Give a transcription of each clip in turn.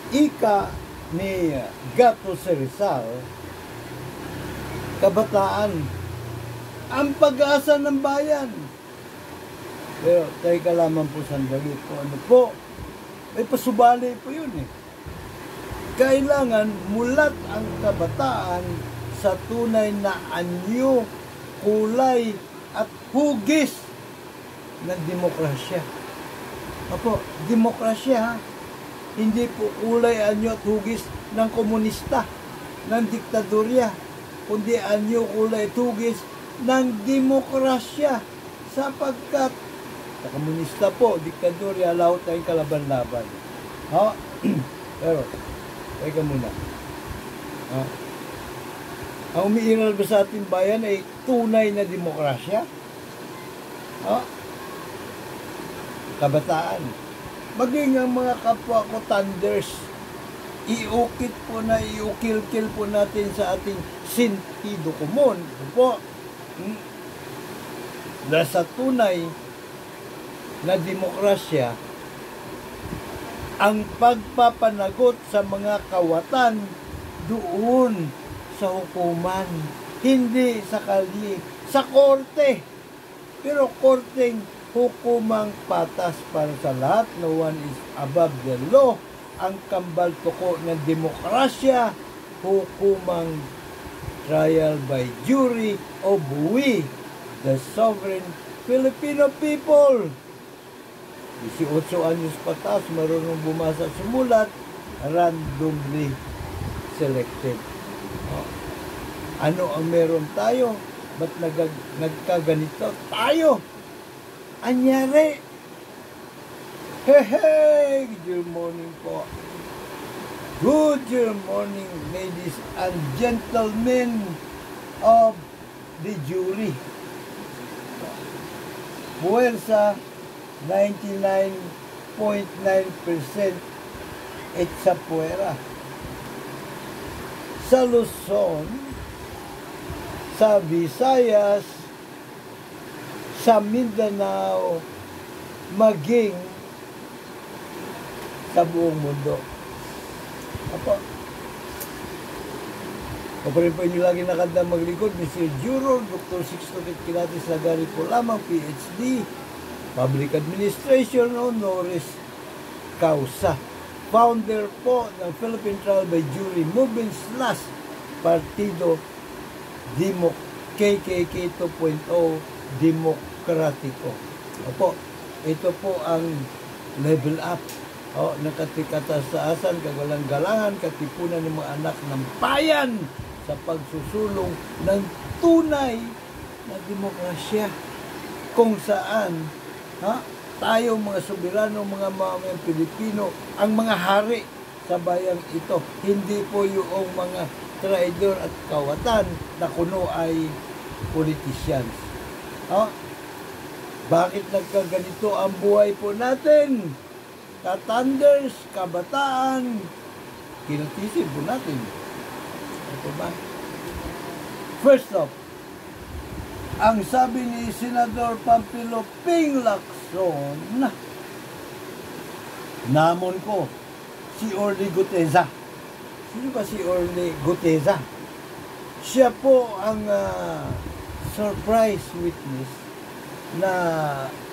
ika ni Gato Rizal, kabataan, ang pag-asa ng bayan. Pero teka lamang po sandali po. Ano po? May pasubali po yun eh. Kailangan mulat ang kabataan sa tunay na anyo, kulay at hugis ng demokrasya. Apo, demokrasya ha? Hindi po kulay, anyo at hugis ng komunista, ng diktadorya, kundi anyo, kulay at hugis ng demokrasya. Sapagkat sa komunista po, diktadorya, lahat tayong kalaban-laban. Ha? Pero, teka muna. Ha? Ang umiiral ba sa ating bayan ay tunay na demokrasya? Ha? Kabataan. Maging ang mga kapwa ko thunders, iukit po na, iukil-kil po natin sa ating sentido komon. Po, na sa tunay na demokrasya, ang pagpapanagot sa mga kawatan doon sa hukuman, hindi sa kalye, sa korte. Pero korteng hukumang patas para sa lahat, no one is above the law. Ang kambal tuko ng demokrasya, hukumang trial by jury of we, the sovereign Filipino people. 18 anyos patas, marunong bumasa at sumulat, randomly selected. Ano ang meron tayo? Ba't nagkaganito tayo? Anyari? Hey, good morning po. Good morning, ladies and gentlemen of the jury. Buwersa, 99.9% etsa puwera. Sa Luzon, sa Visayas, sa Mindanao, maging sa buong mundo. Apo, kaparin po inyo lagi nakanda maglingkod, Mr. Juro, Dr. Sixto Kilatis Lagari po lamang, PhD, Public Administration, honoris causa. Founder po ng Philippine Trial by Jury Movement / Partido KKK 2.0 Demokratiko. Opo, ito po ang level up ng katikatasan, kagalang-galangan, katipunan ng mga anak ng bayan sa pagsusulong ng tunay na demokrasya kung saan tayo mga soberano, mga mamamayang Pilipino, ang mga hari sa bayang ito. Hindi po yung mga traidor at kawatan na kuno ay politicians. Bakit nagkaganito ang buhay po natin? Katanders, kabataan, kinatisin po natin. Ito ba? First off, ang sabi ni Senador Pampilo Ping Lacson, namon ko, si Orly Guteza. Sino ba si Orly Guteza? Siya po ang surprise witness na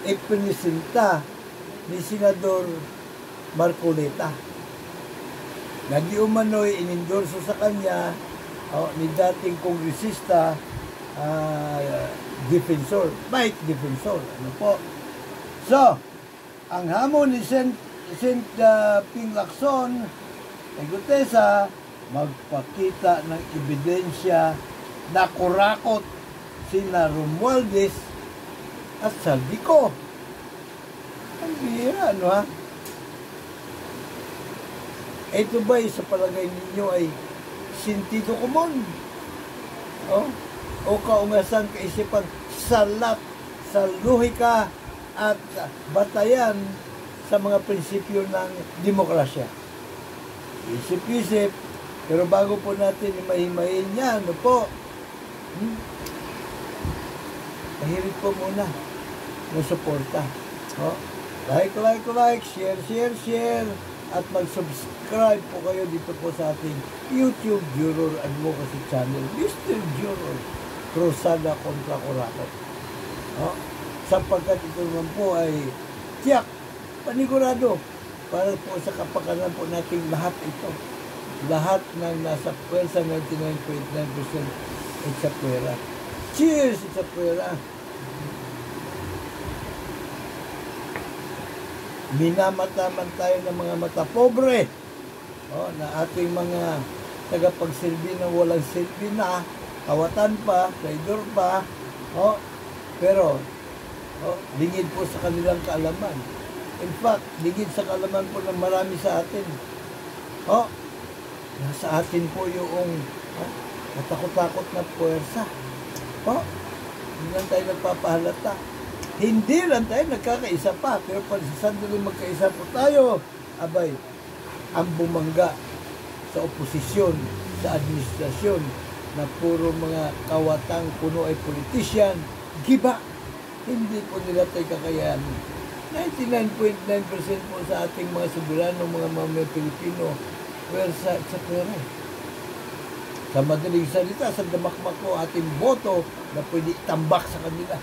ipinisita ni Senador Marcoleta. Nag-iumano'y inendorso sa kanya ni dating kongresista, defensor, bike defensor. Ano po? So, ang hamon ni Sent Ping Lacson ay Guteza, magpakita ng ebidensya na kurakot sina Romualdez at Saldico. Ang bihira, ano ha? Ito ba sa palagay ninyo ay sentido komon? O kaungasan, kaisipan, salat sa luhika at batayan sa mga prinsipyo ng demokrasya. Isip-isip, pero bago po natin imahimahin yan, ano po? Pahirit po muna ng suporta. Like, share. at mag-subscribe po kayo dito po sa ating YouTube Juror Advocacy Channel, Mr. Juror Cruzada kontra Coraco. Sapagkat ito naman po ay tiyak, panigurado, para po sa kapakanan po nating lahat ito. Lahat ng nasa pwersa 99.9% ay sa pwera. Cheers sa pwera! Minamataman tayo ng mga mata pobre, na ating mga tagapagsilbi na walang silbi na, kawatan pa, traidor pa, pero lingid po sa kanilang kaalaman. In fact, lingid sa kaalaman po ng marami sa atin. Nasa atin po yung matakot-takot na puwersa. Hindi lang tayo nagpapahalata. Hindi lang tayo nagkakaisa pa, pero pag sa sandali magkaisa po tayo, abay, ang bumangga sa oposisyon, sa administrasyon, na puro mga kawatang puno ay politician, giba, hindi po nila tayo kakayanin. 99.9% po sa ating mga soberano, mga mamay Pilipino, pwersa at sa pera. Sa madaling salita, sa damakmak ko ating boto na pwede itambak sa kanila.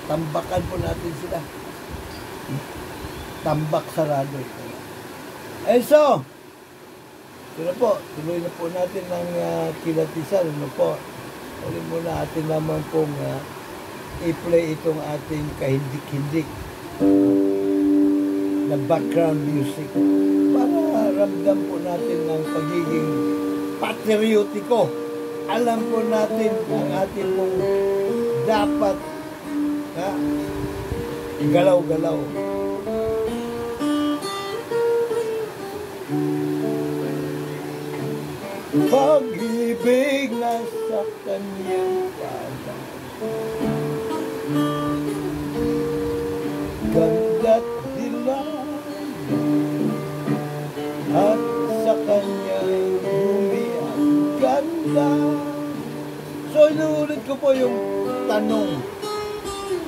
Tambakan po natin sila. Tambak sarado. So, sino po, tuloy na po natin ng kilatisan. Ulit muna atin naman pong i-play itong ating kahindik-hindik na background music para ramdam po natin ang pagiging patriotiko. Alam po natin ang ating pong dapat galaw-galaw. Pag-ibig na sa kanyang pagkakas, ganda't dilag, at sa kanyang lumiyang ganda. So, inuulit ko po yung tanong,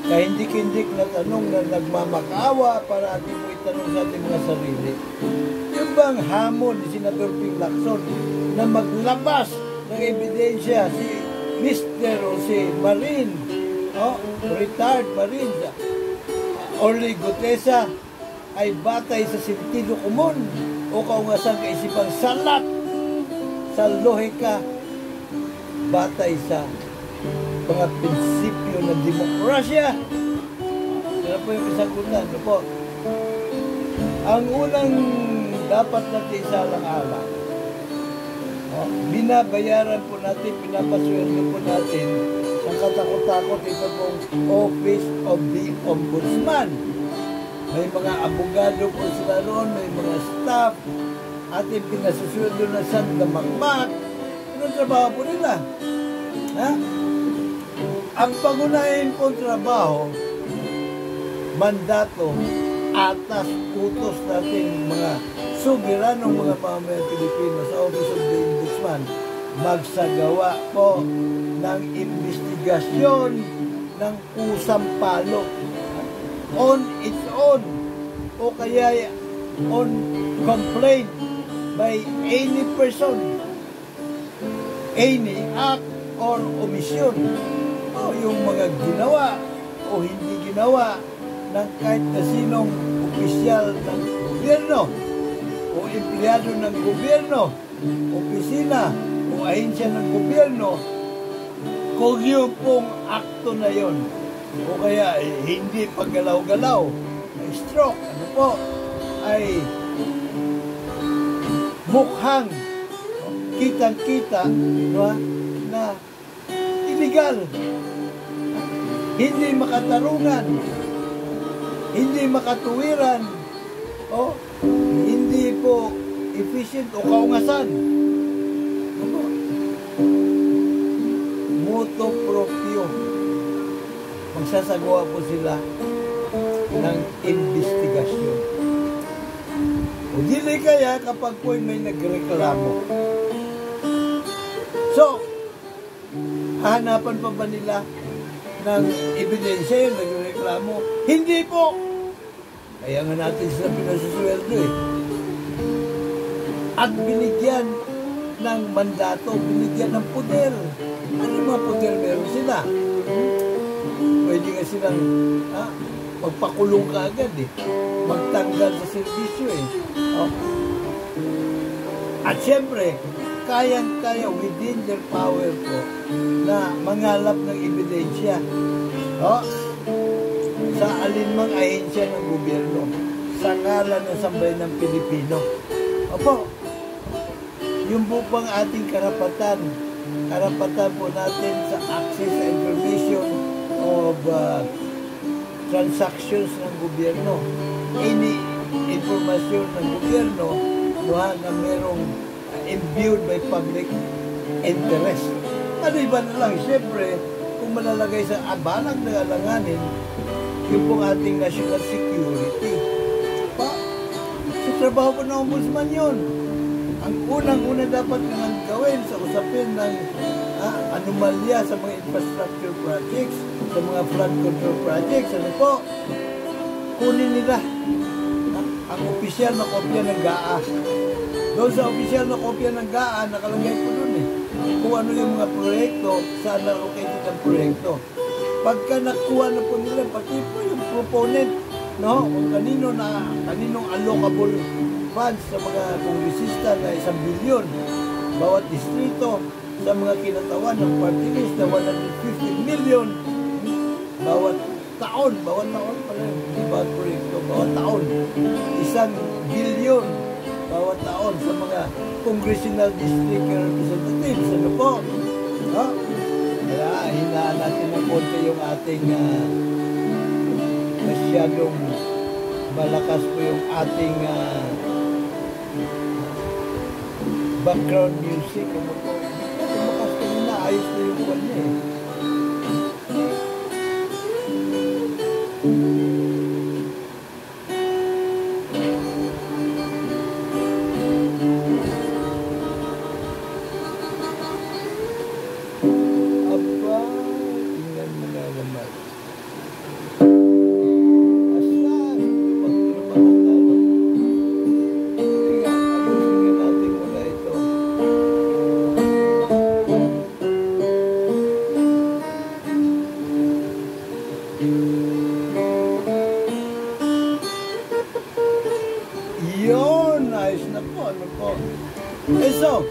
kahindik-hindik na tanong na nagmamakawa para ating po itanong sa ating mga sarili. Yung bang hamon ni Senador Ping Lacson na maglabas ng ebidensya si Mr. o si Marine, retired Marine, Orly Gutesa, ay batay sa sentido komon o kaungasang kaisipang salat sa lohika, batay sa mga prinsipyo ng demokrasya. Ano po yung kasagutan? Ano po? Ang unang dapat natin isalang-alang, binabayaran po natin, pinapasweldo po natin ang katakot-takot ito pong Office of the Ombudsman. May mga abogado po sila roon, may mga staff, ating pinasusweldo na sandamakmak. Anong trabaho po nila? Ang pangunahin pong trabaho, mandato, atas, utos natin mga soberanong mga pamamayang Pilipino sa Office of the Ombudsman, magsagawa po ng investigasyon ng kusang palo on its own o kaya on complaint by any person, any act or omission, yung mga ginawa o hindi ginawa ng kahit na sinong opisyal ng gobyerno o empleyado ng gobyerno, opisina o ahensya ng gobyerno, kung yung pong akto na yon o kaya hindi paggalaw-galaw, stroke, ay mukhang kitang-kita na illegal, hindi makatarungan, hindi makatuwiran, hindi po efficient o kaungasan. Moto proprio. Magsasagawa po sila ng investigasyon. O dili kaya kapag po may nagreklamo. So, hahanapan pa ba nila ng ebidensya yung nagreklamo? Hindi po. Kaya nga natin sila pinasusuweldo eh. At binigyan ng mandato, binigyan ng poder. Ano yung mga poder meron sila? Pwede nga silang magpakulong ka agad eh. Magtanggal sa servisyo eh. Oh. At syempre, kayang-kaya within their power po na mangalap ng ebidensya. Oh. Sa alinmang ahensya ng gobyerno. Sa ngalan ng sambayan ng Pilipino. Opo. Yung po pang ating karapatan po natin sa access sa information of transactions ng gobyerno. Any informasyon ng gobyerno na merong imbued by public interest. Ano iba na lang, siyempre, kung malalagay sa abanang na alanganin, yung pong ating national security. Sa trabaho po ng ombudsman yun. Ang unang-una dapat nang gawin sa usapin ng anomalya sa mga infrastructure projects, sa mga flood control projects, ano po, kunin nila ang opisyal na kopya ng GAA. Doon sa opisyal na kopya ng GAA, nakalagay po doon eh, kung ano yung mga proyekto, saan na-located ang proyekto. Pagka nakuha na po nila, pati po yung proponent, no, kung kaninong allocable funds sa mga kongresista na 1 bilyon bawat distrito, sa mga kinatawan ng party list na 150 million bawat taon pala bawat proyekto, bawat taon 1 billion bawat taon sa mga congressional district representatives. Ano po? No? Kaya hinaan natin ng konti yung ating masyadong malakas po yung ating background music. Ano po? Tumakas ka na, ayos na yung kanya eh. So,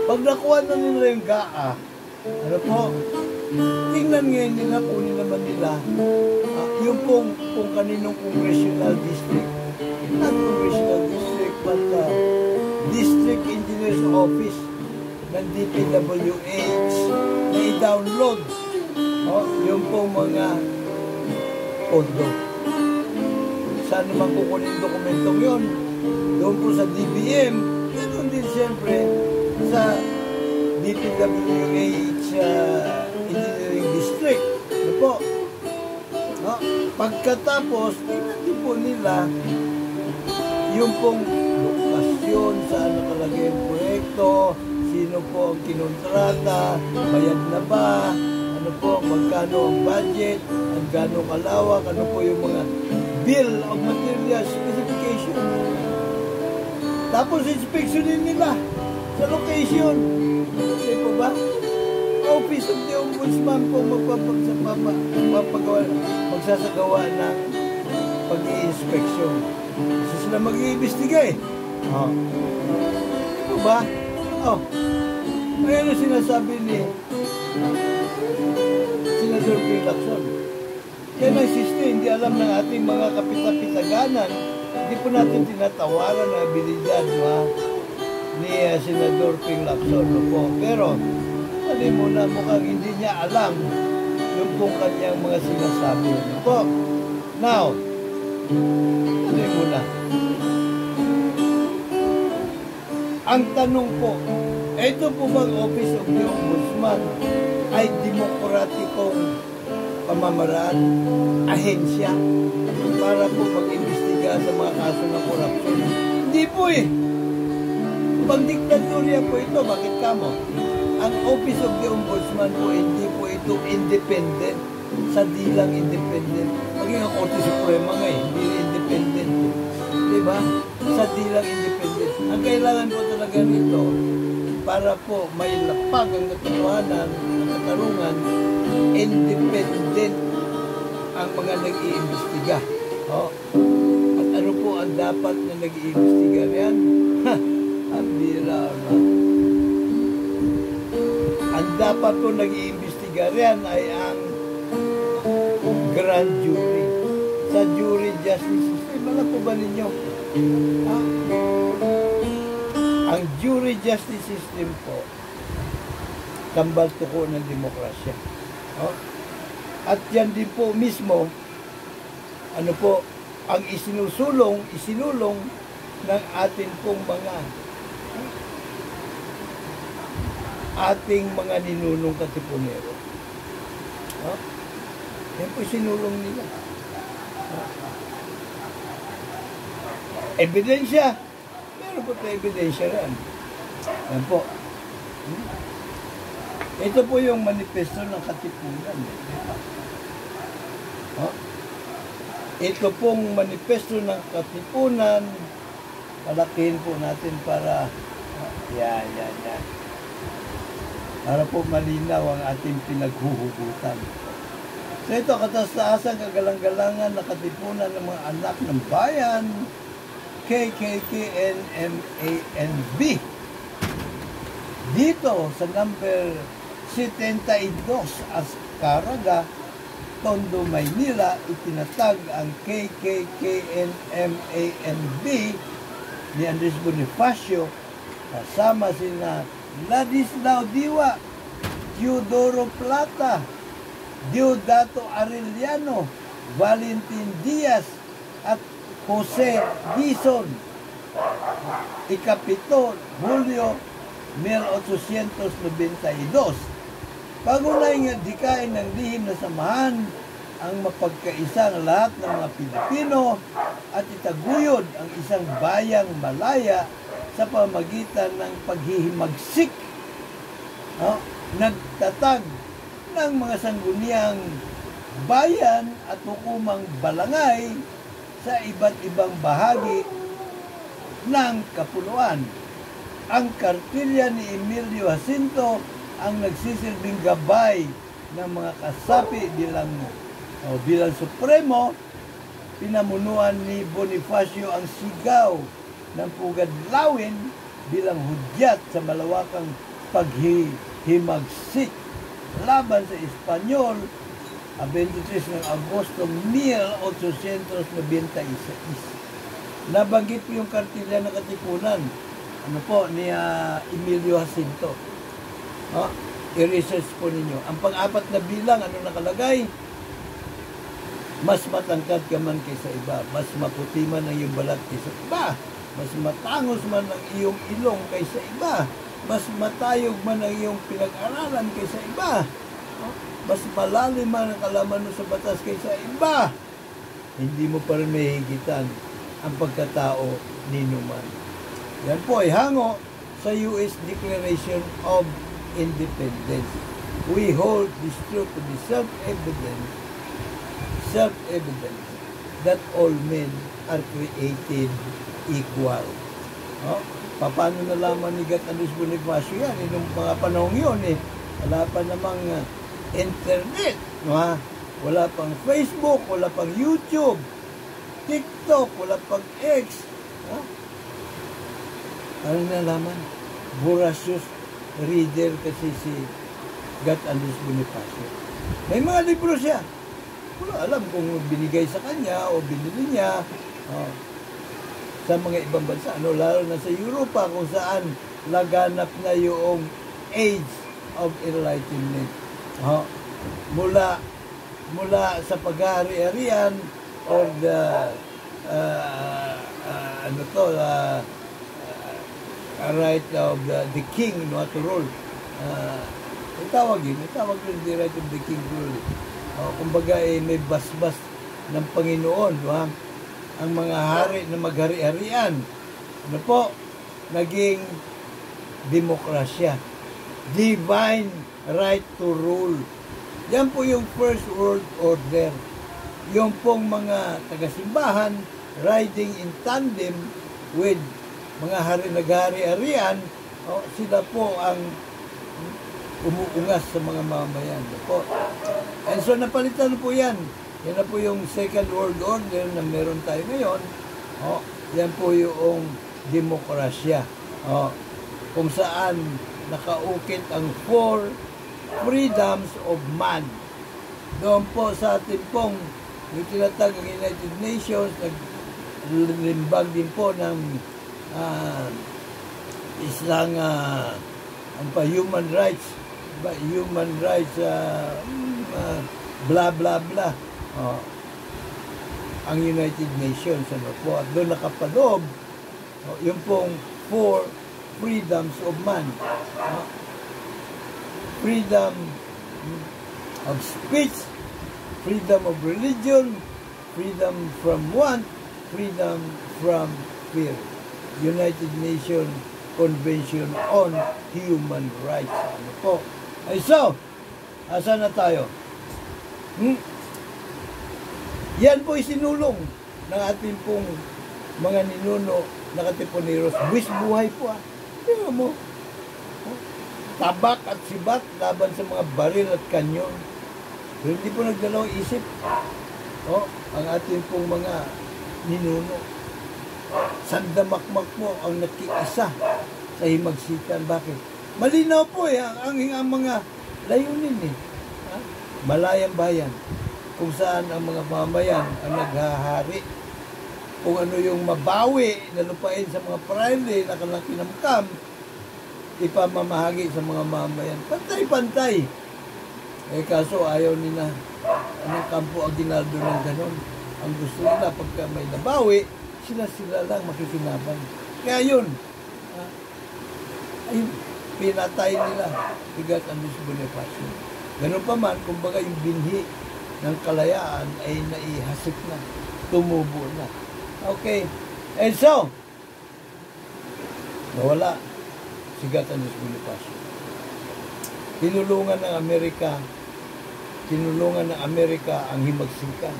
pag nakuha na nila yung GAA, ano po, tingnan ngayon nila, kunin naman nila yung kung kaninong congressional district, not congressional district, but District Engineer's Office ng DPWH na i-download yung pong mga pondo. Saan naman kukunin yung dokumentong yun? Doon po sa DBM, ganoon din siyempre sa DPWH Engineering District. Ano po? No? Pagkatapos, tingnan din po nila yung pong lokasyon, saan nakalagay yung proyekto, sino po ang kinontrata, bayad na ba, ano po, magkano ang budget, ang gano'ng kalawak, ano po yung mga bill of material specification. Tapos inspeksyonin nila sa location. Hindi po ba? Office of the Ombudsman po magsasagawa ng pag-i-inspeksyon. Kasi sila mag-i-imbestiga eh. Hindi po ba? Ngayon ang sinasabi ni Senador Ping Lacson. Kaya nagsiste, hindi alam ng ating mga kapitapitaganan. Hindi po natin tinatawaran na abilidad ni Senador Ping Lacson po. Pero, mali muna mukhang hindi niya alam yung pong kanyang mga sinasabi po. Now, mali muna. Ang tanong po, ito po bang Office of the Ombudsman ay demokratikong pamamaraan, ahensya, para po mag-imbestiga sa mga kaso ng korupsyon? Hindi po eh. Pag-diktatorya po ito, bakit kamo? Ang Office of the Ombudsman po, hindi po ito independent, sa dilang independent. Maging ang Korte Suprema nga hindi independent. Diba? Sa dilang independent. Ang kailangan po talaga nito, para po may lapag ang katotohanan, ang katarungan, independent ang mga nag-iimbestiga. Oh. At ano po ang dapat na nag-iimbestiga riyan? Ang bira na. Ang dapat po nag-iimbestiga riyan ay ang grand jury. Sa jury justice system, alam po ba ninyo? Ha? Ang jury justice system po, kambal tuko ng demokrasya. Oh? At yan din po mismo, ano po, ang isinulong ng ating pong ating mga ninunong katipunero. Oh? Yan po sinulong nila. Oh? Ebidensya. Meron po tayo ebidensya rin. Yan po. Ito po yung manifesto ng Katipunan. Oh? Ito pong manifesto ng Katipunan. Palakihin po natin para yan. Para po malinaw ang ating pinaghuhugutan. So ito, kataas-taasang kagalang-galangan na katipunan ng mga anak ng bayan, KKKNMANB. Dito sa number 72 Azcárraga, Tondo, Maynila, itinatag ang KKKNMANB ni Andres Bonifacio kasama sina Ladislao Diwa, Teodoro Plata, Deodato Arellano, Valentin Diaz, at Jose Dizon. Ikapito, Hulyo 1892. Pagunay dikain ng lihim na samahan ang mapagkaisang lahat ng mga Pilipino at itaguyod ang isang bayang malaya sa pamagitan ng paghihimagsik. No? Nagtatag ng mga sangguniang bayan at hukumang balangay sa iba't ibang bahagi ng kapuluan. Ang kartilya ni Emilio Jacinto ang nagsisilbing gabay ng mga kasapi bilang supremo. Pinamunuan ni Bonifacio ang sigaw ng Pugadlawin bilang hudyat sa malawakang paghihimagsik laban sa Espanyol 23 ng Agosto 1896. Nabanggit po yung kartilya ng Katipunan ni Emilio Jacinto. I-research po ninyo. Ang pang-apat na bilang, nakalagay? Mas matangkad ka man kaysa iba, mas maputi man ang iyong balat kaysa iba, mas matangos man ang iyong ilong kaysa iba, mas matayog man ang iyong pinag-aralan kaysa iba, mas malalim man ang kalaman mo sa batas kaysa iba, hindi mo pa rin mahihigitan ang pagkatao ninuman. Yan po ay hango sa US Declaration of Independence. We hold this truth to be self-evident that all men are created equal. Paano nalaman ni Andres Bonifacio yan? Nung mga panahon yun, wala pa namang internet. Wala pang Facebook, wala pang YouTube, TikTok, wala pang X. Ano nalaman? Voracious reader kasi si Andres Bonifacio. May mga libro siya. Wala alam kung binigay sa kanya o binili niya sa mga ibang bansa. Lalo na sa Europa kung saan laganap na yung age of enlightenment. Mula sa paghahari-harian or the right of the king to rule. Itawag din the right of the king to rule. Kumbaga may basbas ng Panginoon, ang mga hari na maghari-harian. Naging demokrasya. Divine right to rule. Yan po yung first world order. yung pong mga taga-simbahan riding in tandem with mga nag-hari-arian, sila po ang umuungas sa mga mamayan. Po. And so napalitan po yan. Yan na po yung Second World Order na meron tayo ngayon. Yan po yung demokrasya. Kung saan nakaukit ang 4 freedoms of man. Doon po sa atin pong yung tinatag ang United Nations, naglimbag din po ng islang human rights, blah blah blah. Ang United Nations, ano po, at doon nakapaloob yung pong 4 freedoms of man. Freedom of speech, freedom of religion, freedom from want, freedom from fear. United Nations Convention on Human Rights. Ano po? Ay so, asa na tayo? Yan po isinulong ng ating pong mga ninuno na katipuneros. Buwis buhay po Tingnan mo. Tabak at sibat laban sa mga baril at kanyon. Pero hindi po nagdalawang isip. Ang ating pong mga ninuno. Sandamakmak mo ang nakiisa sa himagsikan. Bakit? Malinaw po ang mga layunin Malayang bayan. Kung saan ang mga mamayan ang naghahari. Kung ano yung mabawi na lupain sa mga praile na kanilang kinamkam, ipamamahagi sa mga mamayan. Pantay-pantay. Kaso ayaw nila anong Campo Aguinaldo ng ganon. Ang gusto nila pagka may nabawi, sila lang makikinabang. Kaya yun, ay pinatay nila Bigat Andres Bonifacio. Ganun pa man, kumbaga yung binhi ng kalayaan ay naihasik na, tumubo na. Okay, and so, nawala Bigat Andres Bonifacio. Tinulungan ng Amerika ang himagsikan.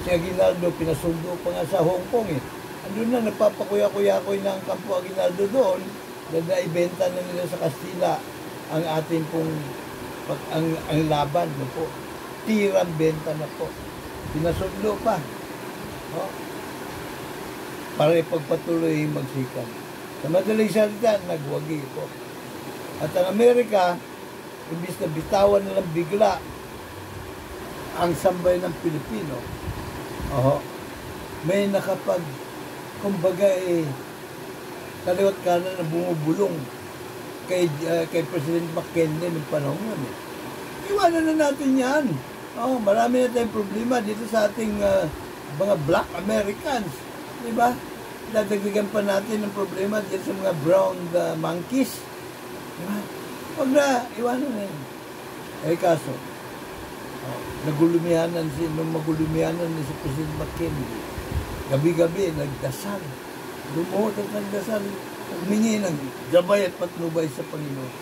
Si Aguinaldo, pinasundo pa nga sa Hong Kong Andun na, nagpapakuya-kuya-kuya na ang Campo Aguinaldo doon, dahil naibenta na nila sa Kastila ang ating pong, ang laban na po. Tirang benta na po. Pinasundo pa. Para ipagpatuloy yung magsikan. Sa madaling salita, nagwagi po. At ang Amerika, imbis na bitawan na lang bigla ang sambay ng Pilipino, may kumbaga kaliwat kanan na bumubulong kay President McKinley ng panahon yun Iwanan na natin yan. Marami na tayong problema dito sa ating mga black Americans. Diba? Dadagdagan pa natin ng problema dito sa mga brown monkeys. Diba? Huwag na, iwanan na yun. Kaso, nagulumihanan si President McKinley. Gabi-gabi, nagdasal. Lumuhod at nagdasal. Humingi ng gabay at patnubay sa Panginoon.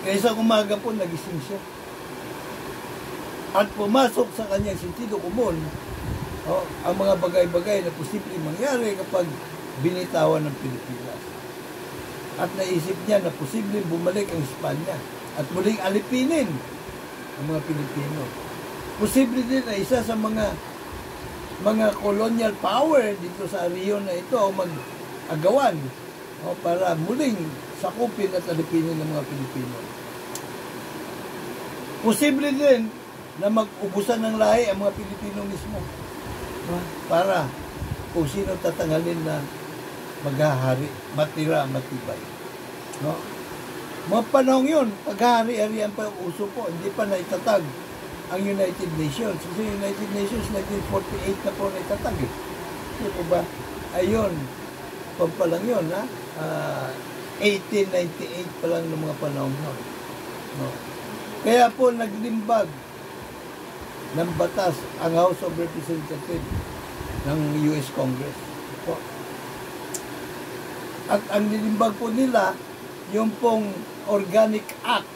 Kaya sa umaga po, nagising siya. At pumasok sa kanyang sentido komon ang mga bagay-bagay na posibleng mangyari kapag binitawan ng Pilipinas. At naisip niya na posibleng bumalik ang Espanya at muling alipinin ang mga Pilipino. Posible din na isa sa mga colonial power dito sa rehiyon na ito mag-agawan para muling sakupin at alipinin ng mga Pilipino. Posible din na mag-ubusan ng lahi ang mga Pilipino mismo para kung sino tatanghalin na maghahari, matira, matibay. Mga panahon yun, paghahari-harian pa uso po, hindi pa naitatag ang United Nations. Kasi United Nations 1948 na po naitatag Hindi po ba? Ayun, pampalang yun, 1898 pa lang ng mga panahon yun. Kaya po naglimbag ng batas ang House of Representatives ng US Congress. At ang nilimbag po nila, yung pong Organic Act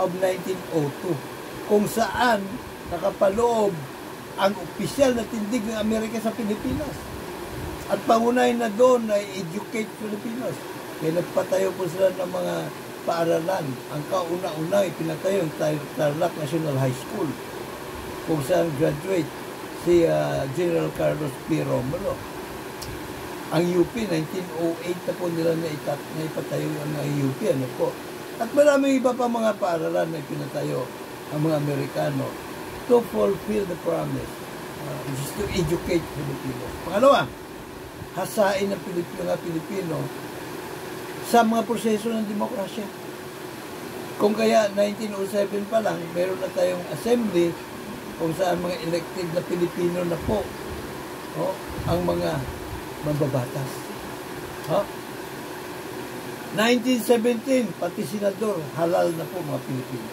of 1902. kung saan nakapaloob ang opisyal na tindig ng Amerika sa Pilipinas. At pangunahin na doon ay educate Filipinos. Kaya nagpatayo po sila ng mga paaralan. Ang kauna-una ay pinatayo yung Tarlac National High School, kung saan graduate si General Carlos P. Romulo. Ang UP, 1908 na po nila naipatayo ang UP. Ano po? At maraming iba pa mga paaralan na pinatayo ang mga Amerikano to fulfill the promise, which is to educate Filipinos. Pangalawa, hasain ng Pilipino sa mga proseso ng demokrasya. Kung kaya 1907 pa lang, meron na tayong assembly kung saan mga elected na Pilipino na po ang mga mambabatas. 1917, pati senador, halal na po mga Pilipino.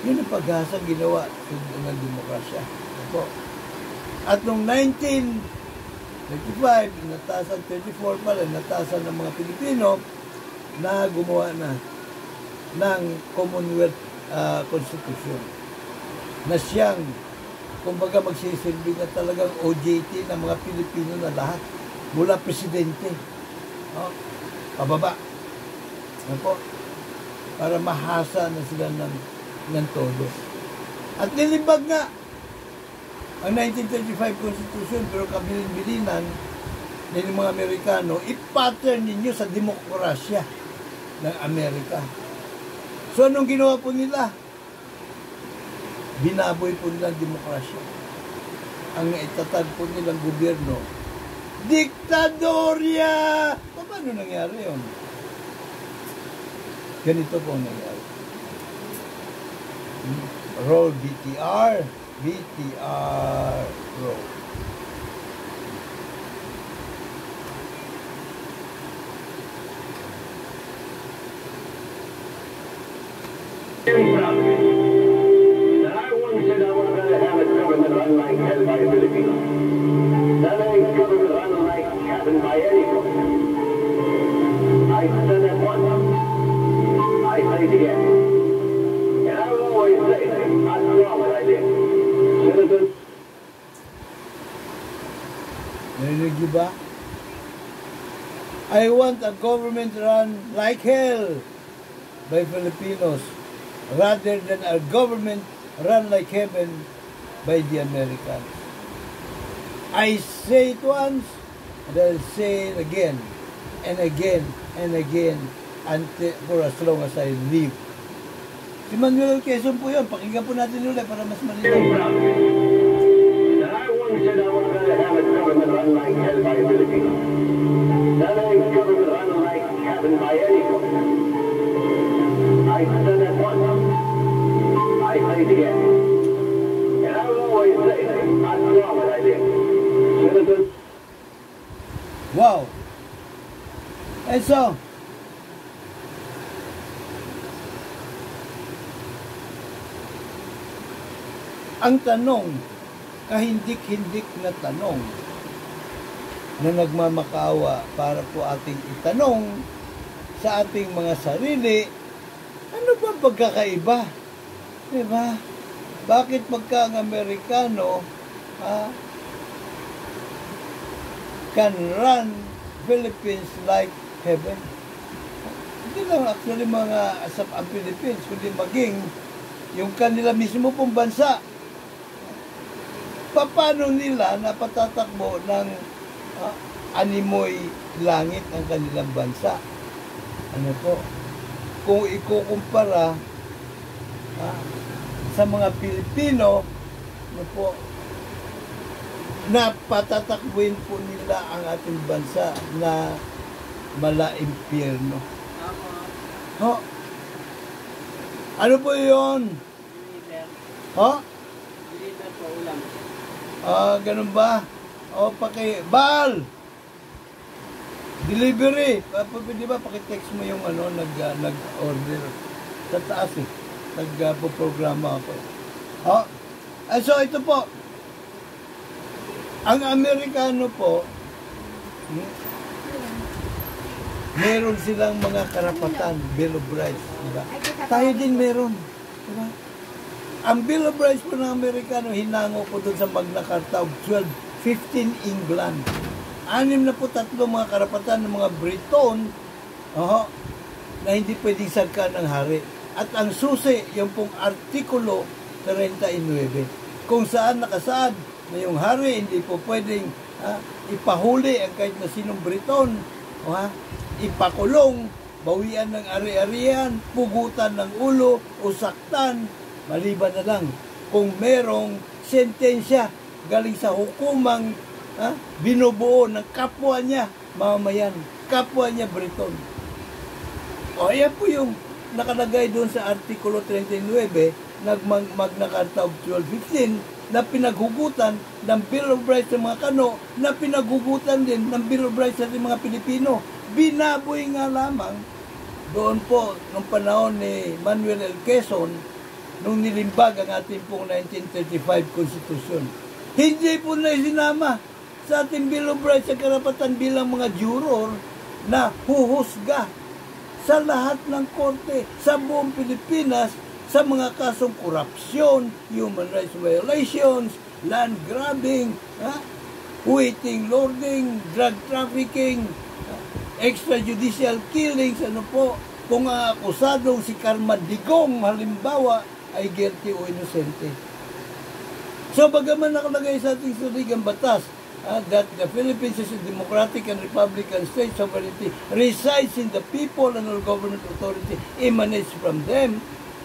Yun ang paghasang ginawa ng demokrasya. At noong 1935, natasan 34 pala, natasan ng mga Pilipino na gumawa na ng Commonwealth Constitution na siyang, kumbaga, magsisilbi na talagang OJT ng mga Pilipino na lahat, mula presidente pababa, para mahasa na sila ng todo. At nilibag nga ang 1935 Constitution, pero kabilin-bilinan ng mga Amerikano, i-pattern ninyo sa demokrasya ng Amerika. So, anong ginawa po nila? Binaboy po nila ang demokrasya. Ang itatag po nilang gobyerno, diktadorya! Paano nangyari yun? Ganito po nangyari. Roll BTR. BTR. Roll. Very proud of it. That I once said I was going to have a government run like hell by Filipinos. That a government run like cabin by any government. I said that once. I say it again. And I will always say it. As long as I live. Citizens. Narinig niyo ba? I want a government run like hell by Filipinos, rather than a government run like heaven by the Americans. I say it once, and I'll say it again, and again, and again, until, for as long as I live. Si Manuel Quezon po yun. Pakinggan po natin ulit para mas Very malinaw. proud of it. That I once said I was going to have a government run like hell by Filipinos. That a government run like cabin by any government. I said that once. I say it again. And I will always say it as long as I live. Citizens. Wow! And so, ang tanong, kahindik-hindik na tanong na nagmamakaawa para po ating itanong sa ating mga sarili, ano ba pagkakaiba? Diba? Bakit pagka ang Amerikano can run Philippines like heaven? Hindi lang actually mga asap ang Philippines, kundi maging yung kanila mismo pong bansa. Paano nila napatatakbo ng animoy langit ang kanilang bansa? Ano po? Kung ikukumpara sa mga Pilipino, ano po, napatatakbuhin po nila ang ating bansa na mala-impyerno. Ho? Ano po yun? Ho? Ganun ba? O, Bal! Delivery! Di ba, pakitext mo yung nag-order. Sa taas eh. Nag-programa ako. O, so ito po. Ang Amerikano po, meron silang mga karapatan, Bill of Rights. Diba? Tayo din meron. Diba? Ang Bill of Rights po ng Amerikano, hinango po doon sa Magna Carta of 1215 England. 63 mga karapatan ng mga Briton na hindi pwedeng sagkan ng hari. At ang susi, yung pong Artikulo 39, kung saan nakasaad na yung hari hindi po pwedeng ipahuli ang kahit na sinong Briton, ipakulong, bawian ng ari-arian, pugutan ng ulo o saktan, maliban na lang kung merong sentensya galing sa hukumang binubuo ng kapwa niya mamamayan, kapwa niya Briton. O ayan po yung nakalagay doon sa Artikulo 39 ng Magna Carta of 1215 na pinaghugutan ng Bill of Rights ng mga Kano, na pinaghugutan din ng Bill of Rights ng mga Pilipino. Binaboy nga lamang doon po nung panahon ni Manuel L. Quezon nung nilimbag ang ating pong 1935 Constitution. Hindi po na isinama sa ating Bill of Rights sa karapatan bilang mga juror na huhusga sa lahat ng korte sa buong Pilipinas sa mga kasong korupsyon, human rights violations, land grabbing, waiting, lording, drug trafficking, extrajudicial killings, kung ang akusadong si Karma Digong, halimbawa, ay guilty o inosente. So, bagaman nakalagay sa ating saligang batas, that the Philippines is a democratic and republican state, sovereignty resides in the people and all government authority emanates from them,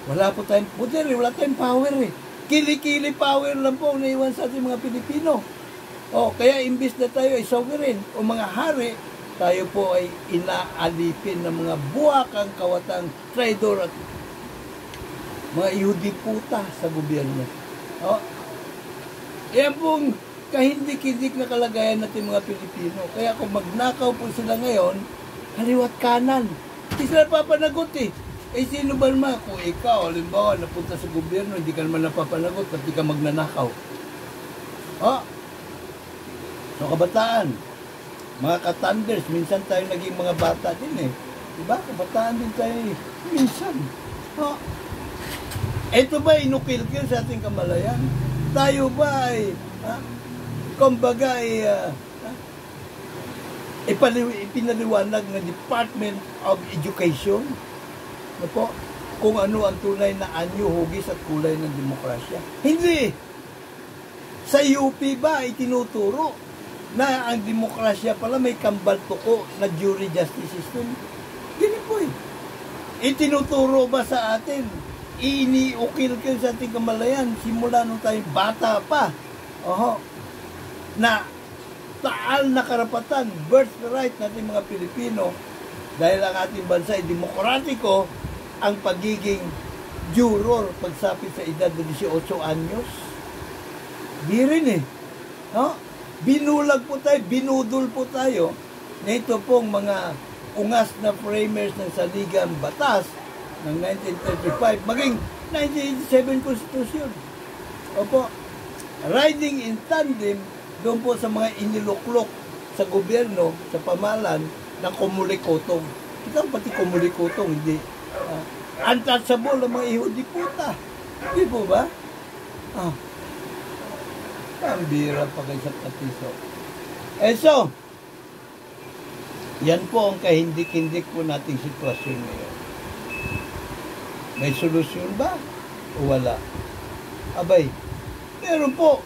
wala tayong power eh. Kili-kili power lang po ang naiwan sa ating mga Pilipino. Kaya imbis na tayo ay sovereign o mga hari, tayo po ay inaalipin ng mga buwakang kawatang traidor at mga Yudiputa sa gobyerno. Yan pong kahindik-hindik na kalagayan natin mga Pilipino. Kaya kung magnakaw po sila ngayon, kaliwat kanan. Hindi sila papanagot eh. Sino ba naman? Kung ikaw, halimbawa, napunta sa gobyerno, hindi ka naman napapanagot, pati ka magnanakaw. So, kabataan, mga katanders, minsan tayo naging mga bata din eh. Diba? Kabataan din tayo minsan. Ito ba inukilkil sa ating kamalayan? Tayo ba ay, kumbaga ay, ipinaliwanag ng Department of Education kung ano ang tunay na anyo, hugis at kulay ng demokrasya? Hindi! Sa UP ba itinuturo na ang demokrasya pala may kambal tuko na jury justice system? Hindi po eh. Itinuturo ba sa atin? Iniukil-kil sa ating kamalayan simula nung tayo bata pa. Na taal na karapatan, birthright natin mga Pilipino, dahil ang ating bansa ay demokratiko, ang pagiging juror pagsapit sa edad na 18 anyos. Di rin eh. Binulag po tayo, binudol po tayo na ito pong mga ungas na framers ng saligang batas ng 1935, maging 1987 Constitution. Riding in tandem doon po sa mga iniluklok sa gobyerno, sa pamahalaan ng kumulikotong. Ito pati kumulikotong, hindi. Untouchable ang mga Yudiputa. Hindi po ba? Pambira pa kayo sa katiso. So, yan po ang kahindik-hindik po nating sitwasyon ngayon. May solusyon ba? O wala? Abay, meron po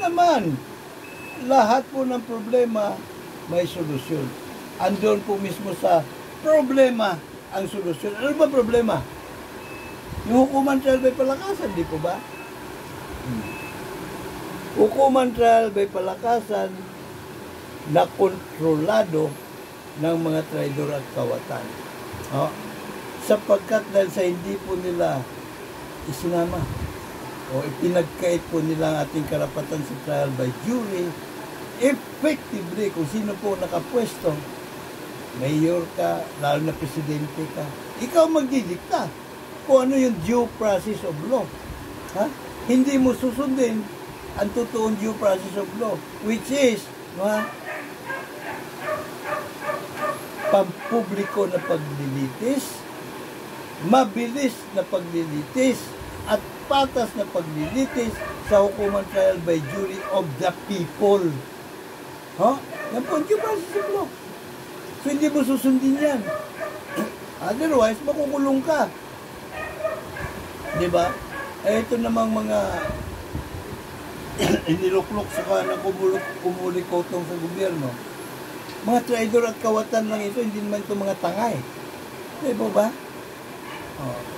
naman. Lahat po ng problema may solusyon. Andun po mismo sa problema ang solusyon. Ano ba problema? Yung hukuman trial by palakasan, di po ba? Hukuman trial by palakasan na kontrolado ng mga traidor at kawatan. Sapagkat dahil sa hindi po nila isinama o ipinagkait po nila ang ating karapatan sa trial by jury, effectively, kung sino po nakapwesto, mayor ka, lalo na presidente ka, ikaw magdidikta kung ano yung due process of law. Hindi mo susundin ang totoong due process of law, which is pampubliko na paglilitis, mabilis na paglilitis at patas na paglilitis sa hukuman trial by jury of the people. Yan po ang due process of law. So, hindi mo susundin yan. Otherwise, makukulong ka. Diba? Ito namang mga iniluklok sa kanang kumulikotong sa gobyerno. Mga traidor at kawatan lang ito, hindi naman ito mga tangay. Diba ba?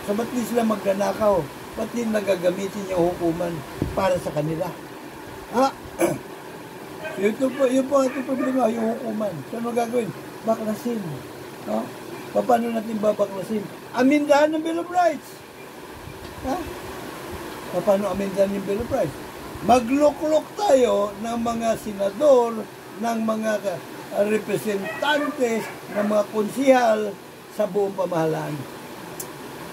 So, ba't di sila magnanakaw? Ba't di nagagamitin yung hukuman para sa kanila? Yun po ating problema, yung hukuman. So, ano gagawin? Baklasin. Paano natin babaklasin? Amindahan ng Bill of Rights. Paano amindahan yung Bill of Rights? Magluklok tayo ng mga senador, ng mga representantes, ng mga konsihal sa buong pamahalaan.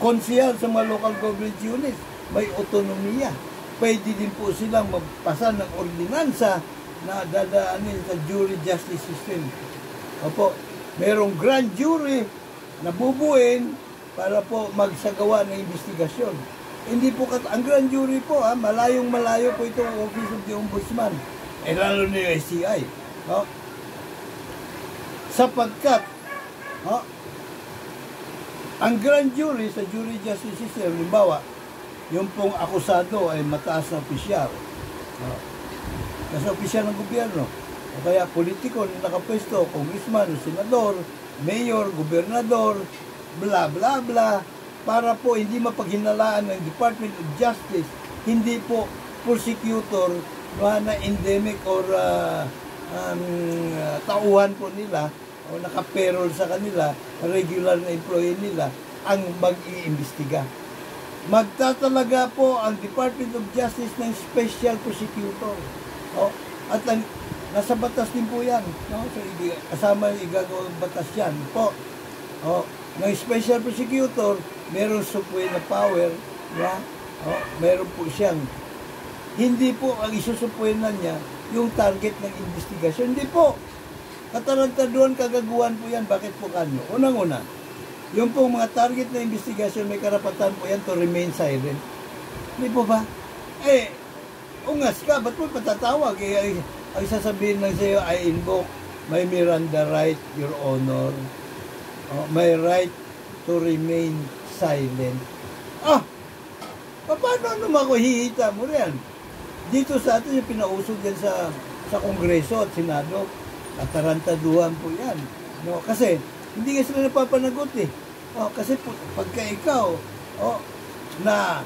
Konsihal sa mga local government units, may otonomiya. Pwede din po silang magpasa ng ordinansa na dadaanin sa jury justice system. Opo, merong grand jury na bubuin para po magsagawa ng investigasyon. Hindi po ang grand jury po, malayong malayo po itong Office of the Ombudsman. Lalo na yung SCI. Sapagkat, ang grand jury sa jury justice system, halimbawa, yung pong akusado ay mataas na opisyal. Nasa opisyal ng gobyerno. O kaya politiko na nakapwesto, congressman, senador, mayor, gobernador, bla bla bla, para po hindi mapaghinalaan ng Department of Justice, hindi po prosecutor na endemic or tauhan po nila o nakaperol sa kanila, regular na employee nila, ang mag-iimbestiga. Magtatalaga po ang Department of Justice ng special prosecutor. At nasa batas din po yan. So, kasama yung igagawang batas yan po. Ng special prosecutor, meron supuin na power. Meron po siyang, hindi po ang isusupuinan niya yung target ng investigasyon. Hindi po. Katarantaduhan, kagaguhan po yan. Bakit po kanyo? Unang-una, yung pong mga target na investigasyon, may karapatan po yan to remain silent. Hindi po ba? Ungas ka, ba't mo patatawag? Ang sasabihin lang sa'yo, I invoke my Miranda right, Your Honor. My right to remain silent. Paano naman ko hihita mo rin? Dito sa atin, yung pinausog yan sa Kongreso at Senado, katarantaduhan po yan. Kasi, hindi nga sila napapanagot kasi pagka ikaw, na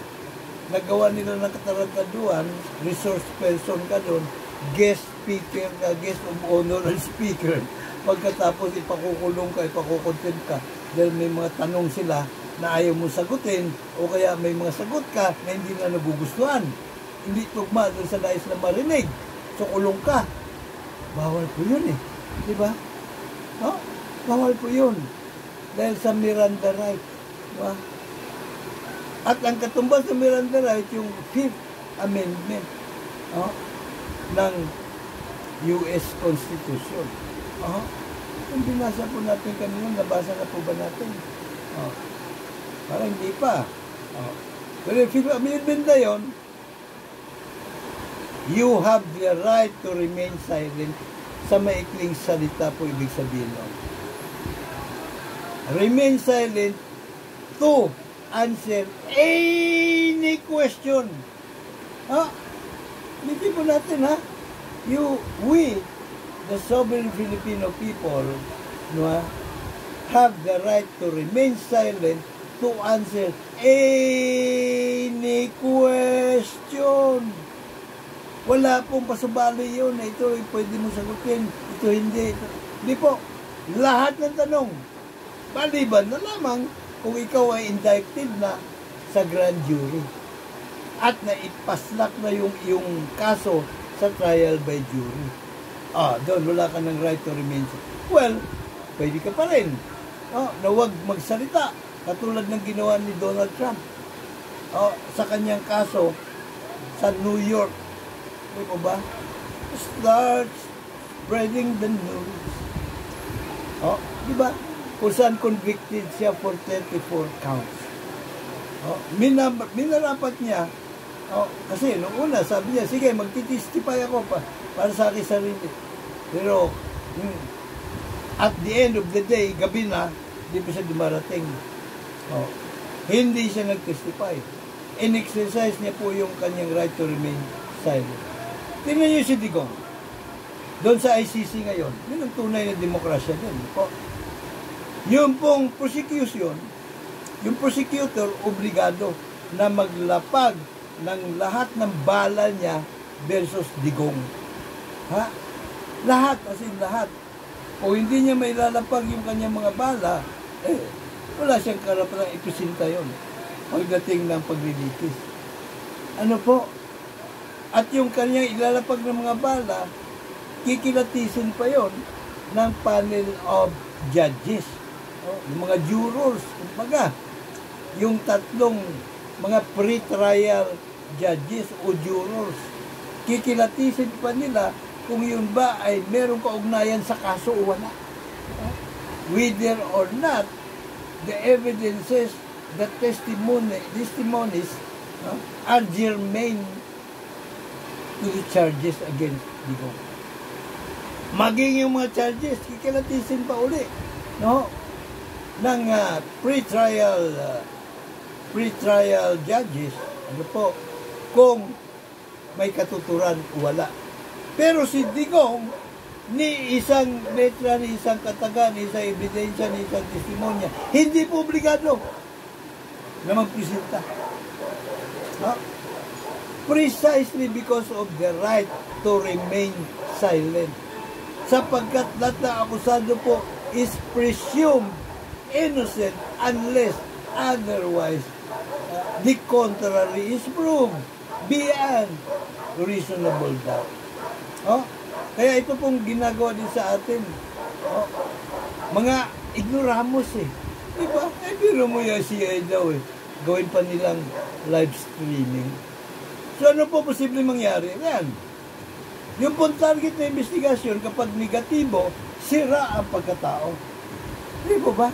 nagawa nila ng katarantaduhan, resource person ka doon, guest speaker ka, guest of honor and speaker. Pagkatapos ipakukulong ka, ipakukontent ka, dahil may mga tanong sila na ayaw mo sagutin, o kaya may mga sagot ka na hindi na nagugustuhan. Hindi tugma doon sa nais na marinig. So, kulong ka. Bawal po yun Di ba? Bawal po yun. Dahil sa Miranda right. Diba? At ang katumbas sa Miranda right, yung 5th Amendment ng US Constitution. Kung binasa po natin kanina, nabasa na po ba natin? Parang hindi pa. Pero yung 5th Amendment na yun, you have the right to remain silent. Sa maikling salita po ibig sabihin nun. Remain silent to answer any question. Hindi po natin we, the sovereign Filipino people, have the right to remain silent to answer any question. Wala pong pasubali yun na ito pwede mo sagutin, ito hindi. Hindi po. Lahat ng tanong. Maliban na lamang kung ikaw ay indicted na sa grand jury at naipaslak na yung kaso sa trial by jury. Doon wala ka ng right to remain. Well, pwede ka pa rin na huwag magsalita katulad ng ginawa ni Donald Trump sa kanyang kaso sa New York. Di ba? Start spreading the news. Di ba? Kung saan convicted siya for 34 counts. Minarapat niya. Kasi noong una, sabi niya, sige, magtitestify ako para sa akin sarili. Pero, at the end of the day, gabi na, hindi pa siya dumarating. Hindi siya nag-testify. In-exercise niya po yung kanyang right to remain silent. Tingnan niyo si Digong. Doon sa ICC ngayon, yun ang tunay na demokrasya din. Yung pong prosecution, yung prosecutor, obligado na maglapag ng lahat ng bala niya versus Digong. Lahat, as in lahat. O hindi niya may lalapag yung kanyang mga bala, wala siyang karapatang ipisinta yun pagdating ng paglilitis. Ano po? At yung kanyang ilalapag ng mga bala, kikilatisin pa yon ng panel of judges. Yung mga jurors, kumbaga, yung tatlong mga pre-trial judges o jurors, kikilatisin pa nila kung yun ba ay merong kaugnayan sa kaso o wala. Whether or not the evidences, the testimonies are germane to the charges against Digong. Maging yung mga charges, kikilatisin pa uli, ng pre-trial judges, kung may katuturan o wala. Pero si Digong, ni isang letra, ni isang kataga, ni isang ebidensya, ni isang testimonya, hindi po obligado na magpresenta. Precisely because of the right to remain silent. Sapagkat lahat na akusado po is presumed innocent unless otherwise the contrary is proved beyond reasonable doubt. Kaya ito pong ginagawa din sa atin. Mga ignoramos Diba? Biro mo yung CIA daw gawin pa nilang live streaming. So ano po posibleng mangyari? Yan. Yung pong target na investigasyon, kapag negatibo, sira ang pagkatao. Di po ba?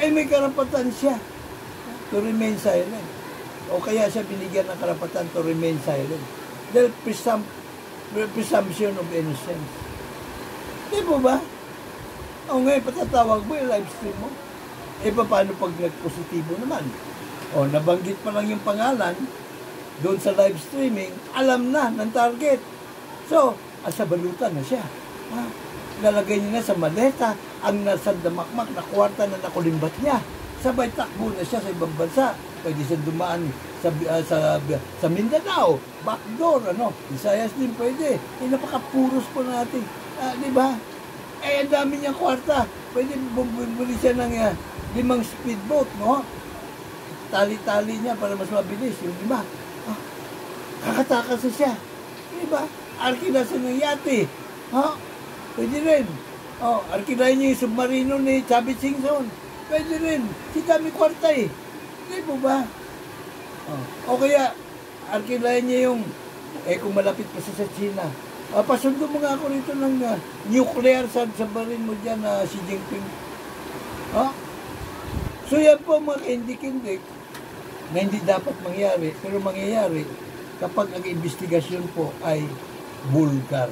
May karapatan siya to remain silent. O kaya siya binigyan ng karapatan to remain silent. Dahil presumption of innocence. Di po ba? Ngayon, patatawag mo yung live stream mo. Paano pag nag-positibo naman? Nabanggit pa lang yung pangalan doon sa live streaming, alam na ng target. So, asa balutan na siya. Lalagay niya na sa maleta ang nasa damakmak na kwarta na nakulimbat niya. Sabay takbo na siya sa ibang bansa. Pwede siya dumaan sa Mindanao, backdoor, Visayas din pwede. Napakapuros po natin. Di ba? Ang dami niyang kwarta. Pwede bumili siya ng 5 speedboat, Tali-tali niya para mas mabilis. Yung 5. Kakatakas na siya. Diba? Arkilasan ng yate. Pwede rin. Arkilayan niya yung submarino ni Chavez Singson. Pwede rin. Si dami kwarta Di po ba? O kaya, arkilayan niya yung, kung malapit pa siya sa China. Pasundo mo nga ako rito ng nuclear submarine mo dyan na Xi Jinping. So yan po mga kaindik-indik na hindi dapat mangyari, pero mangyayari kapag ang investigasyon po ay vulgar.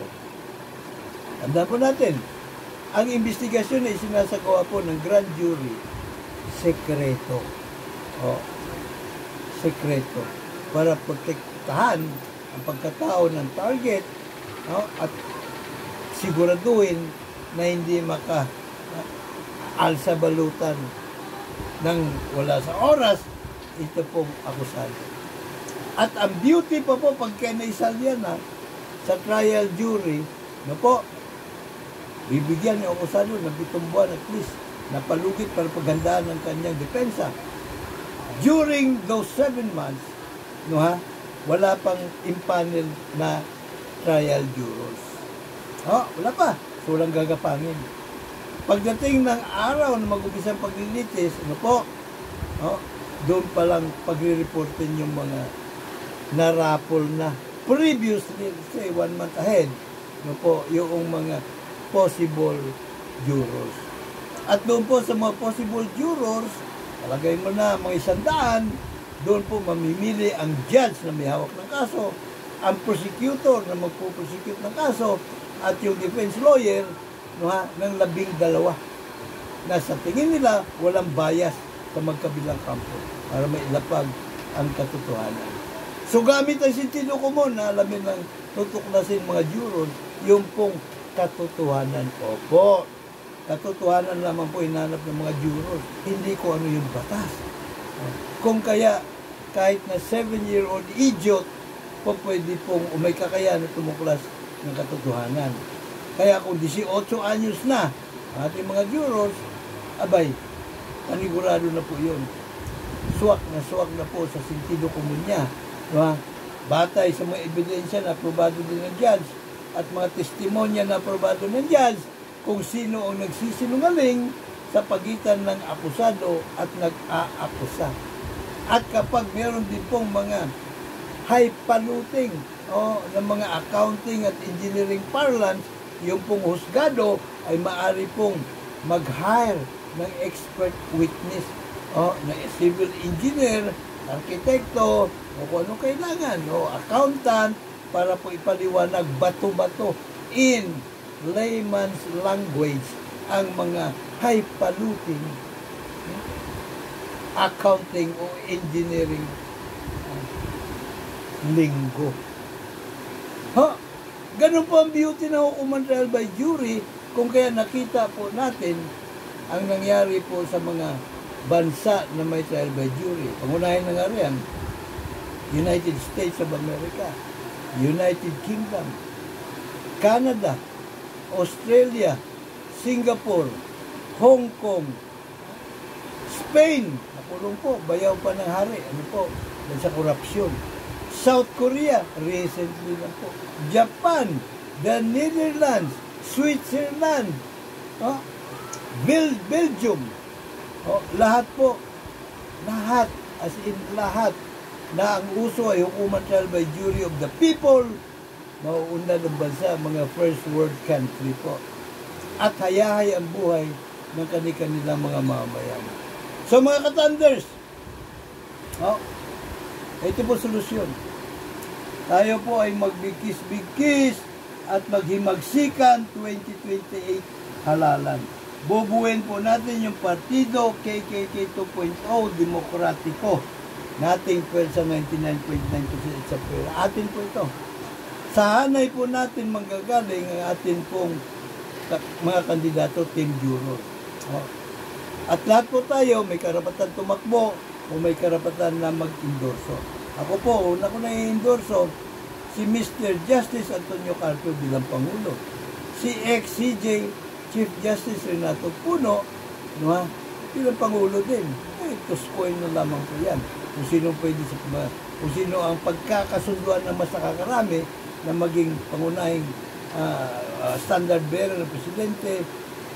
Tandaan po natin, ang investigasyon ay sinasagawa po ng grand jury, sekreto. Sekreto. Para protektahan ang pagkatao ng target at siguraduhin na hindi alsa balutan ng wala sa oras, ito pong akusado. At ang beauty pa po, pagka naisalya na sa trial jury, bibigyan niya akusado ng 7 buwan at least na palugit para paghandaan ng kanyang depensa. During those 7 months, wala pang impanel na trial jurors. Wala pa. So, walang gagapangin. Pagdating ng araw na mag-umpisang paglilitis, doon pa lang pagre-reportin yung mga narapol na previously, say 1 month ahead, yung mga possible jurors. At doon po sa mga possible jurors, Palagay mo na mga 100, doon po mamimili ang judge na may hawak ng kaso, ang prosecutor na magpo-prosecute ng kaso, at yung defense lawyer no, ng 12 na sa tingin nila walang bias sa magkabilang kampo para mailapag ang katotohanan. So gamit ang sentido común na alamin ng tutuklasin mga jurors yung pong katotohanan. Opo, katotohanan naman po hinanap ng mga jurors, hindi ko ano yung batas. Kung kaya kahit na 7-year-old idiot po pwede pong may kakayahan na tumuklas ng katotohanan. Kaya kung 18 anyos na ang ating mga jurors, abay, panigurado na po yun. Suwak na po sa sentido común niya. Diba? Batay sa mga ebidensya na aprobado din ng judge at mga testimonya na aprobado ng judge kung sino ang nagsisinungaling sa pagitan ng akusado at nag-aakusa. At kapag meron din pong mga highfalutin ng mga accounting at engineering parlance, yung pong husgado ay maaari pong mag-hire ng expert witness na civil engineer, arkitekto, o kung anong kailangan, accountant, para po ipaliwanag bato-bato in layman's language ang mga highfalutin accounting o engineering linggo. Ganun po ang beauty ng hukuman trial by jury, kung kaya nakita po natin ang nangyari po sa mga bansa na may trial by jury. Pangunahin na nga rin, United States of America, United Kingdom, Canada, Australia, Singapore, Hong Kong, Spain, nakulong po, bayaw pa ng hari, dahil sa korupsyon. South Korea, recently na po. Japan, the Netherlands, Switzerland, Belgium, lahat po, lahat, as in lahat, na ang uso ay hukuman trial by jury of the people, mauunlad ng bansa, mga first world country po. At hayahay ang buhay ng kanilang mga mamayan. So mga katanders, ito po solusyon. Tayo po ay magbigkis-bigkis at maghimagsikan 2028 halalan. Bubuin po natin yung partido KKK 2.0 Demokratiko. Nating pwersa 99.9% sa pera. Atin po ito. Sa hanay po natin manggagaling ang atin pong mga kandidato, team juror. At lahat po tayo may karapatan tumakbo o may karapatan na mag-endorso. Ako po, una ko na i-endorso si Mr. Justice Antonio Carpio bilang Pangulo. Si ex-CJ Chief Justice Renato Puno, bilang Pangulo din. Tuskoin na lamang po yan. Kung sino pwede kung sino ang pagkakasunduan na mas nakakarami na maging pangunahing standard bearer ng presidente,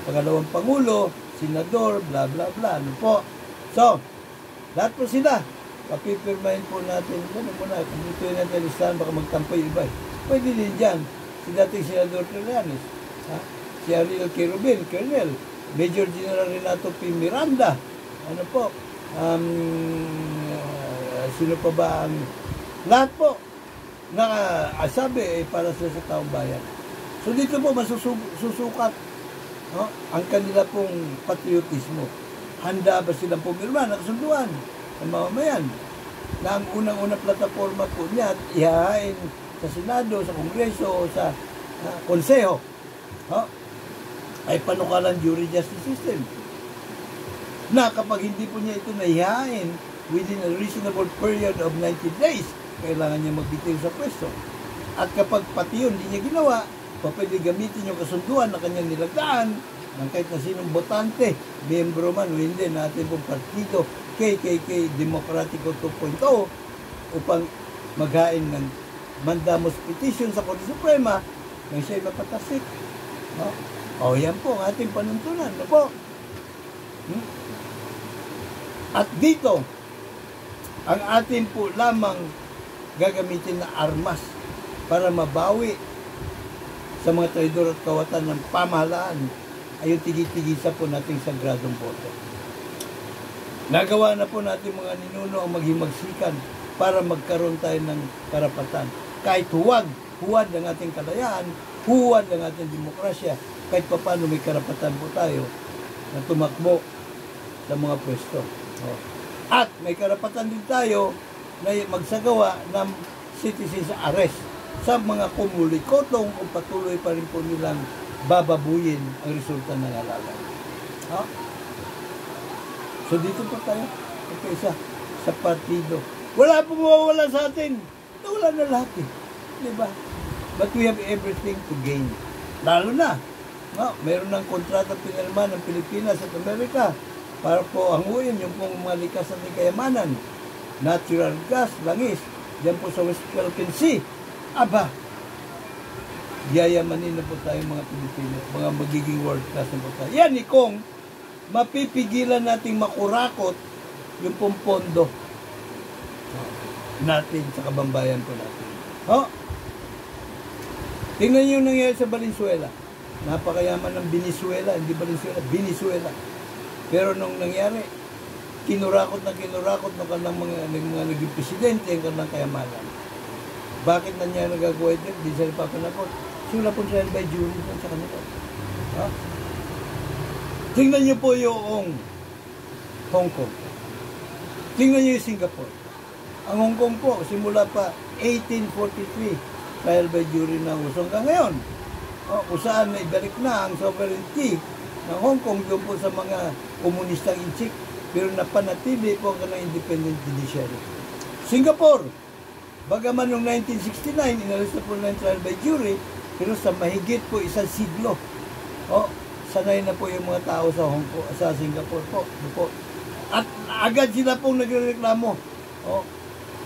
pangalawang Pangulo, senador, bla bla bla. So, lahat po sila. Papipirmahin po natin, muna, kung ito yung natin listahan, baka magtampo yung iba. Pwede din dyan, si dating Senador Trillanes, si Ariel K. Rubin, Colonel, Major General Renato P. Miranda, sino pa ba ang, lahat po, sabi, para sa taong bayan. So dito po, masusukat ang kanila pong patriotismo. Handa ba silang pumirma, nakasunduan? Ang mamamayan na ang unang-unang plataforma po niya at ihahain sa Senado, sa Kongreso o sa Konseho ay panukalang jury justice system na kapag hindi po niya ito naihahain within a reasonable period of 90 days, kailangan niya magbitiw sa pwesto. At kapag pati yun hindi niya ginawa, pwede gamitin yung kasunduan na kanyang nilagdaan ng kahit na sinong botante, miyembro man o hindi, natin pong partido KKK Demokratiko 2.0 upang maghain ng mandamus petition sa Korte Suprema nang siya'y mapatasik. Yan po ang ating panuntunan. At dito, ang ating po lamang gagamitin na armas para mabawi sa mga traidor at kawatan ng pamahalaan ay yung tigit-tigisa po nating sagradong boto. Nagawa na po natin mga ninuno ang maghimagsikan para magkaroon tayo ng karapatan. Kahit huwad ang ating kalayaan, huwad ang ating demokrasya, kahit paano may karapatan po tayo na tumakbo sa mga pwesto. At may karapatan din tayo na magsagawa ng citizen's arrest sa mga kumulikotong kung patuloy pa rin po nilang bababuyin ang resulta ng halalan. So dito po tayo, isa sa partido. Wala pong mawawala sa atin. Nawala na lahat eh. Diba? But we have everything to gain. Lalo na, meron ng kontrata pinirma ng Pilipinas at Amerika para po hanguin yung pong mga likas at kayamanan. Natural gas, langis, diyan po sa West Philippine Sea. Aba, yayamanin na po tayo mga Pilipino, mga magiging world class na po tayo. Yan kung mapipigilan nating makurakot yung pong pondo natin sa kabambayan po natin. Tingnan nyo yung nangyari sa Valenzuela. Napakayaman ng Venezuela, hindi Valenzuela, Venezuela. Pero nung nangyari, kinurakot ng kanilang mga naging presidente ang kanilang kayamanan. Bakit na niya nagagawa ito? Hindi sila papanapot. Sila po trial by jury sa kanila. Tingnan niyo po yung Hong Kong. Tingnan niyo yung Singapore. Ang Hong Kong po, simula pa 1843, trial by jury na uso hanggang ngayon. Kung saan na ibalik na ang sovereignty ng Hong Kong doon po sa mga komunistang inchik, pero napanatili po ang independent judiciary. Singapore, bagaman noong 1969, inalis na po ng trial by jury, pero sa mahigit po isang siglo, sanay na po yung mga tao sa Hong Kong, sa Singapore po. At agad sila pong nagreklamo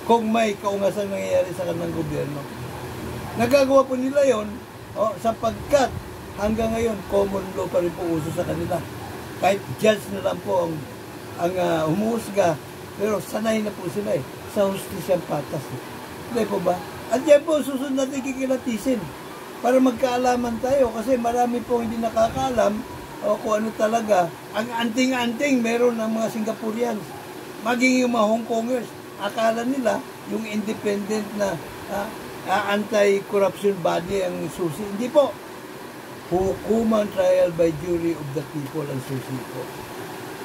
kung may kaungasan nangyayari sa kanilang gobyerno. Nagagawa po nila yon sapagkat hanggang ngayon common law pa rin po uso sa kanila. Kahit judge na lang po ang umuhusga, pero sanay na po sila sa hustisyang patas. Hindi po ba? At yan po susunod natin kikilatisin para magkaalaman tayo kasi marami po hindi nakakaalam kung ano talaga ang anting-anting meron ng mga Singaporeans, maging yung mga Hong Kongers. Akala nila yung independent na anti-corruption body ang susi. Hindi po. Hukuman trial by jury of the people ang susi po.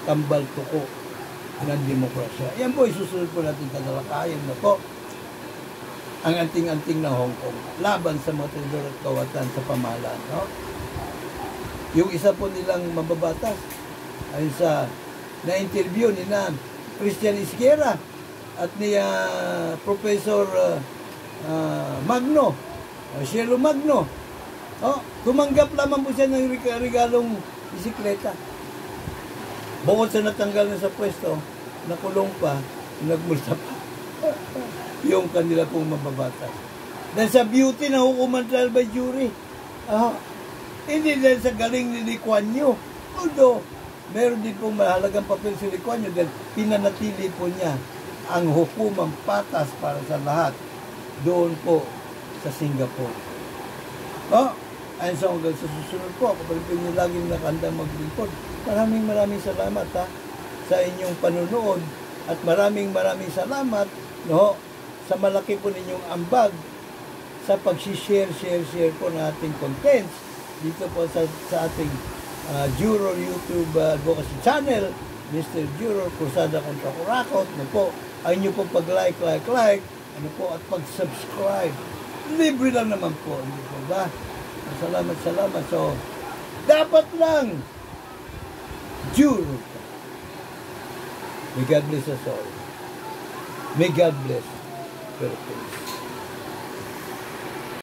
Kambal tuko ng demokrasya. Yan po isusunod po natin tatalakayin na po ang anting-anting na Hong Kong laban sa mga traidor at kawatan sa pamahalaan. Yung isa po nilang mababatas ay sa na-interview ni na Christian Isguera at ni Professor Magno, Cielo Magno. Tumanggap lamang po siya ng regalong bisikleta. Bukod sa natanggal na sa pwesto, nakulong pa, nagmulta pa yung kanila pong mababatas. Dahil sa beauty na hukuman trial by jury. Hindi dahil sa galing ni Lee Kuan Yew. Although, meron din pong mahalagang papel si Lee Kuan Yew dahil pinanatili po niya ang hukumang patas para sa lahat doon po sa Singapore. Ayon sa hanggang sa susunod po, kapag niyo laging nakanda maglingkod. Maraming salamat sa inyong panunood at maraming salamat sa malaki po ninyong ambag sa pag-share po ng ating contents dito po sa ating Juror YouTube Advocacy Channel, Mr. Juror Cruzada kontra Kurakot. Ay nyo po pag-like, at pag-subscribe. Libre lang naman po, hindi po ba? Salamat. So, dapat lang Juror. May God bless us all. May God bless Philippines.